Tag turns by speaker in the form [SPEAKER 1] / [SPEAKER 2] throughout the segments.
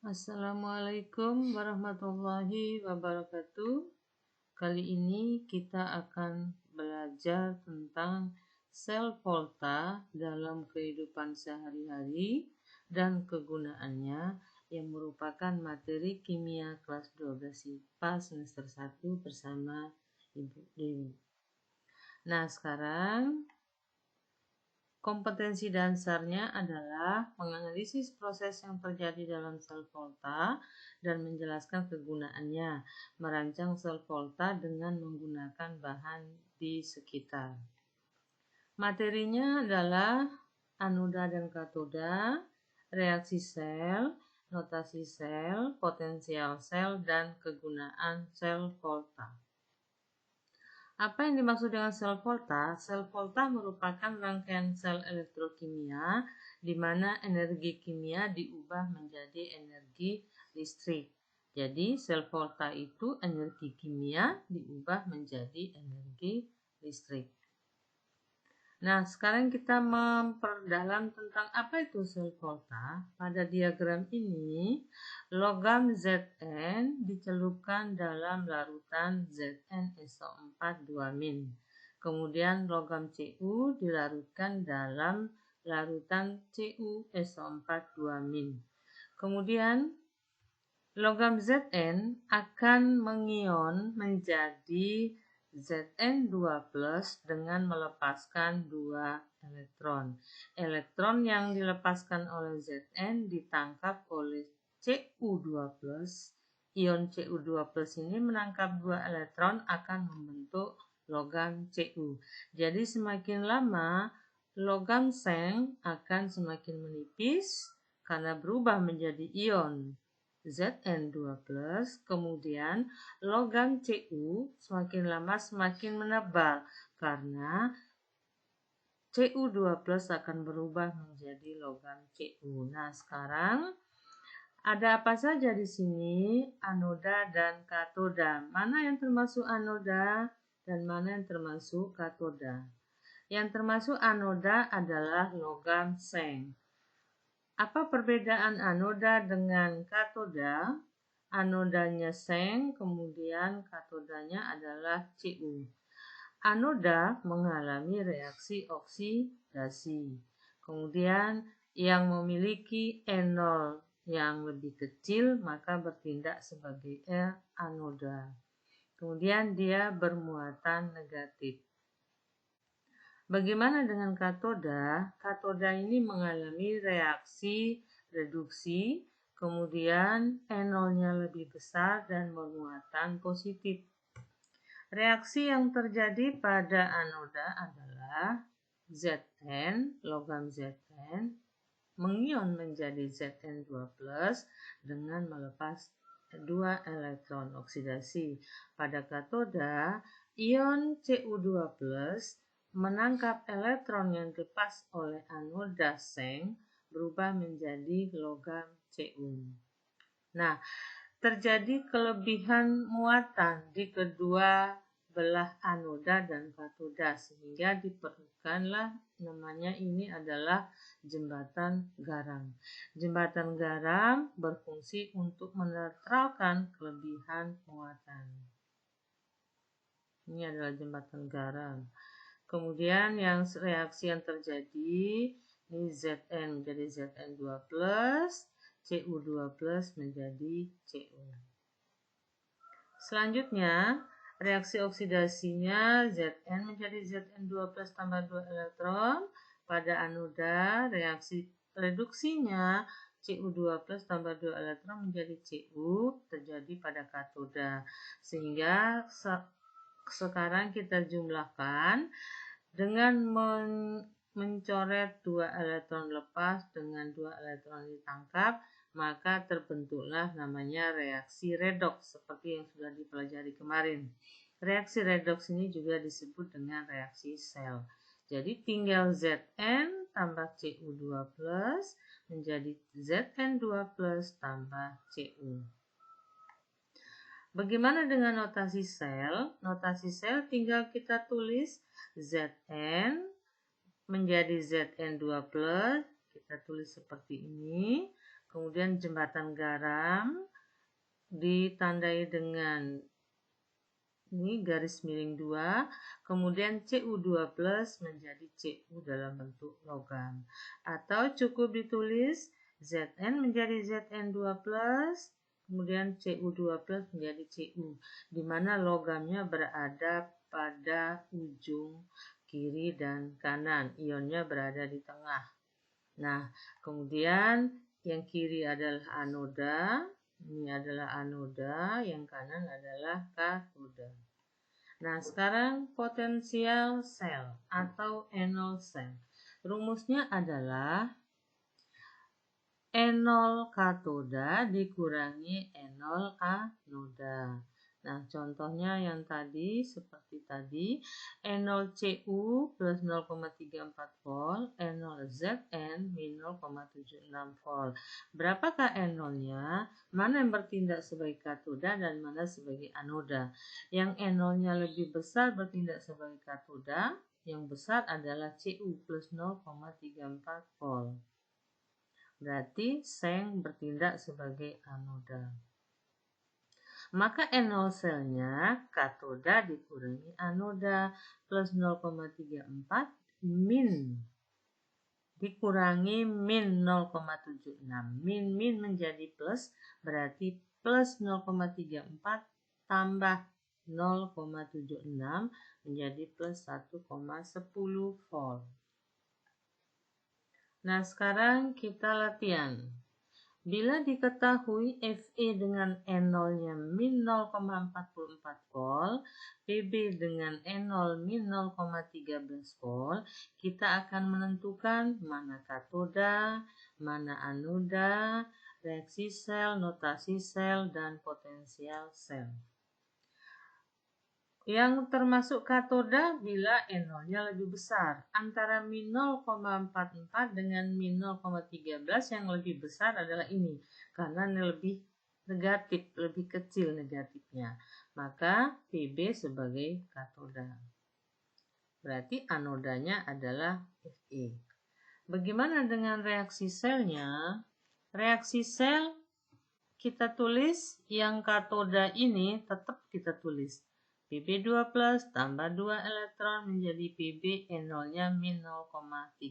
[SPEAKER 1] Assalamualaikum warahmatullahi wabarakatuh. Kali ini kita akan belajar tentang sel volta dalam kehidupan sehari-hari dan kegunaannya yang merupakan materi kimia kelas 12 IPA semester 1 bersama Ibu Dewi. Nah, sekarang kompetensi dasarnya adalah menganalisis proses yang terjadi dalam sel volta dan menjelaskan kegunaannya, merancang sel volta dengan menggunakan bahan di sekitar. Materinya adalah anoda dan katoda, reaksi sel, notasi sel, potensial sel, dan kegunaan sel volta. Apa yang dimaksud dengan sel volta? Sel volta merupakan rangkaian sel elektrokimia di mana energi kimia diubah menjadi energi listrik. Jadi sel volta itu energi kimia diubah menjadi energi listrik. Nah, sekarang kita memperdalam tentang apa itu sel volta. Pada diagram ini, logam Zn dicelupkan dalam larutan ZnSO4 2-. Kemudian logam Cu dilarutkan dalam larutan CuSO4 2-. Kemudian logam Zn akan mengion menjadi Zn2+ dengan melepaskan 2 elektron. Elektron yang dilepaskan oleh Zn ditangkap oleh Cu2+. Ion Cu2+ ini menangkap 2 elektron akan membentuk logam Cu. Jadi semakin lama logam seng akan semakin menipis karena berubah menjadi ion Zn2+, kemudian logam Cu semakin lama semakin menebal karena Cu2+ akan berubah menjadi logam Cu. Nah, sekarang ada apa saja di sini? Anoda dan katoda. Mana yang termasuk anoda dan mana yang termasuk katoda? Yang termasuk anoda adalah logam seng. Apa perbedaan anoda dengan katoda? Anodanya seng, kemudian katodanya adalah Cu. Anoda mengalami reaksi oksidasi. Kemudian yang memiliki E0 yang lebih kecil maka bertindak sebagai anoda. Kemudian dia bermuatan negatif. Bagaimana dengan katoda? Katoda ini mengalami reaksi reduksi, kemudian E0-nya lebih besar dan bermuatan positif. Reaksi yang terjadi pada anoda adalah Zn, logam Zn, mengion menjadi Zn2+ dengan melepas 2 elektron oksidasi. Pada katoda, ion Cu2+ menangkap elektron yang dilepas oleh anoda seng berubah menjadi logam Cu. Nah, terjadi kelebihan muatan di kedua belah anoda dan katoda sehingga diperlukanlah namanya ini adalah jembatan garam. Jembatan garam berfungsi untuk menetralkan kelebihan muatan. Ini adalah jembatan garam. Kemudian yang reaksi yang terjadi ini Zn menjadi Zn2+, Cu2+ menjadi Cu. Selanjutnya, reaksi oksidasinya Zn menjadi Zn2+ tambah 2 elektron. Pada anoda, reaksi reduksinya Cu2+ tambah 2 elektron menjadi Cu terjadi pada katoda. Sehingga sekarang kita jumlahkan dengan mencoret 2 elektron lepas dengan 2 elektron ditangkap, maka terbentuklah namanya reaksi redoks seperti yang sudah dipelajari kemarin. Reaksi redoks ini juga disebut dengan reaksi sel. Jadi tinggal Zn tambah Cu2+ menjadi Zn2+ tambah Cu. Bagaimana dengan notasi sel? Notasi sel tinggal kita tulis Zn menjadi Zn2+, kita tulis seperti ini. Kemudian jembatan garam ditandai dengan ini garis miring 2, kemudian Cu2 plus menjadi Cu dalam bentuk logam. Atau cukup ditulis Zn menjadi Zn2 plus, kemudian Cu2 plus menjadi Cu, di mana logamnya berada pada ujung kiri dan kanan, ionnya berada di tengah. Nah, kemudian yang kiri adalah anoda, ini adalah anoda, yang kanan adalah katoda. Nah, sekarang potensial sel atau enol sel. Rumusnya adalah enol katoda dikurangi enol anoda. Nah, contohnya yang tadi seperti tadi, enol Cu plus 0,34 volt, enol Zn min 0,76 volt. Berapakah enolnya? Mana yang bertindak sebagai katoda dan mana sebagai anoda? Yang enolnya lebih besar bertindak sebagai katoda, yang besar adalah Cu plus 0,34 volt. Berarti seng bertindak sebagai anoda. Maka enol selnya katoda dikurangi anoda plus 0,34 min dikurangi min 0,76. Min menjadi plus, berarti plus 0,34 tambah 0,76 menjadi plus 1,10 volt. Nah, sekarang kita latihan. Bila diketahui Fe dengan N0-nya min 0,44 volt, Pb dengan N0 min 0,13 volt, kita akan menentukan mana katoda, mana anoda, reaksi sel, notasi sel, dan potensial sel. Yang termasuk katoda bila N0-nya lebih besar. Antara min 0,44 dengan min 0,13 yang lebih besar adalah ini. Karena ini lebih negatif, lebih kecil negatifnya. Maka Pb sebagai katoda. Berarti anodanya adalah Fe. Bagaimana dengan reaksi selnya? Reaksi sel kita tulis yang katoda ini tetap kita tulis. Pb2 plus tambah 2 elektron menjadi Pb N0-nya min 0,13.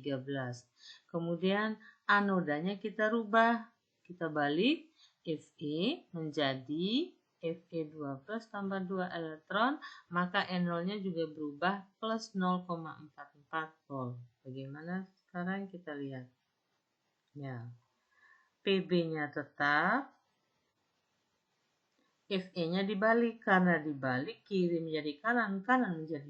[SPEAKER 1] Kemudian anodanya kita rubah. Kita balik Fe menjadi Fe2 plus tambah 2 elektron. Maka N0-nya juga berubah plus 0,44 volt. Bagaimana sekarang kita lihat. Ya, Pb-nya tetap. Fe-nya dibalik, karena dibalik kiri menjadi kanan, kanan menjadi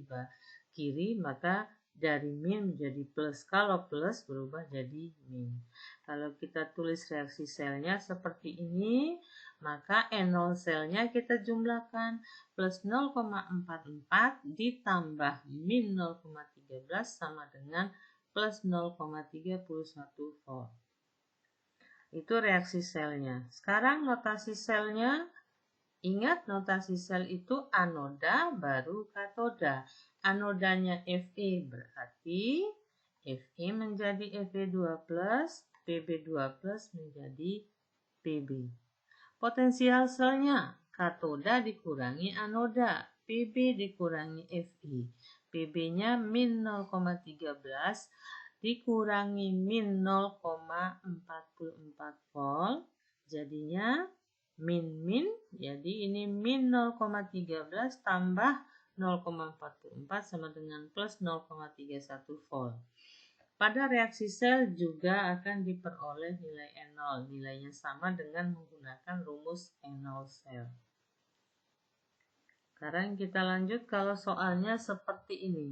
[SPEAKER 1] kiri, maka dari min menjadi plus. Kalau plus berubah jadi min. Kalau kita tulis reaksi selnya seperti ini, maka N0 selnya kita jumlahkan plus 0,44 ditambah min 0,13 sama dengan plus 0,31 volt. Itu reaksi selnya. Sekarang notasi selnya. Ingat notasi sel itu anoda baru katoda. Anodanya Fe berarti Fe menjadi Fe2 plus, Pb2 plus menjadi Pb. Potensial selnya katoda dikurangi anoda, Pb dikurangi Fe. Pb-nya min 0,13 dikurangi min 0,44 volt, jadinya min, jadi ini min 0,13 tambah 0,44 sama dengan plus 0,31 volt. Pada reaksi sel juga akan diperoleh nilai N0. Nilainya sama dengan menggunakan rumus N0 sel. Sekarang kita lanjut kalau soalnya seperti ini.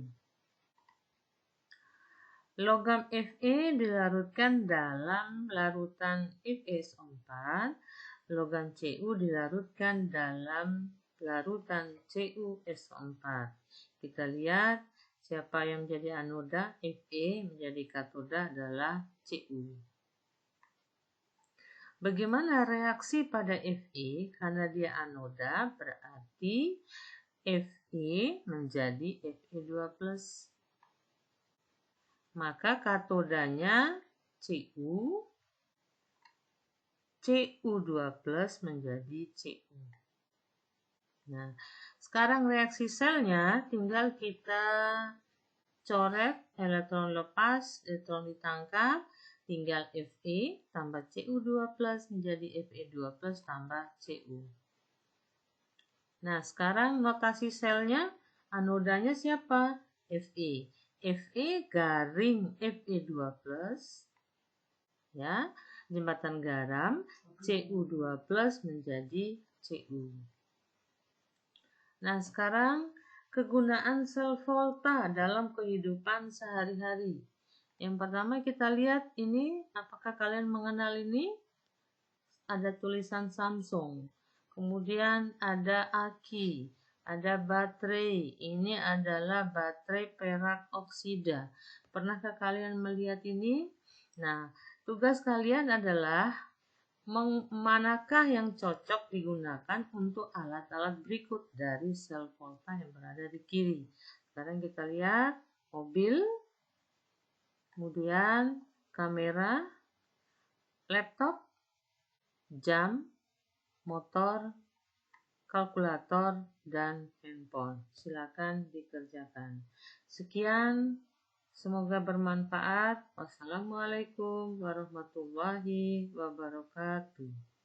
[SPEAKER 1] Logam Fe dilarutkan dalam larutan FeSO4. Logam Cu dilarutkan dalam larutan CuSO4. Kita lihat siapa yang menjadi anoda, Fe menjadi katoda adalah Cu. Bagaimana reaksi pada Fe? Karena dia anoda berarti Fe menjadi Fe2+. Maka katodanya Cu Cu2 plus menjadi Cu. Nah, sekarang reaksi selnya tinggal kita coret elektron lepas, elektron ditangkap, tinggal Fe tambah Cu2 plus menjadi Fe2 plus tambah Cu. Nah, sekarang notasi selnya, anodanya siapa? Fe. Fe garing Fe2 plus, ya, jembatan garam, Cu2 plus menjadi Cu. Nah, sekarang kegunaan sel volta dalam kehidupan sehari-hari. Yang pertama kita lihat ini, apakah kalian mengenal ini? Ada tulisan Samsung. Kemudian ada aki, ada baterai. Ini adalah baterai perak oksida. Pernahkah kalian melihat ini? Nah, tugas kalian adalah manakah yang cocok digunakan untuk alat-alat berikut dari sel volta yang berada di kiri. Sekarang kita lihat mobil, kemudian kamera, laptop, jam, motor, kalkulator, dan handphone. Silakan dikerjakan. Sekian, semoga bermanfaat. Wassalamualaikum warahmatullahi wabarakatuh.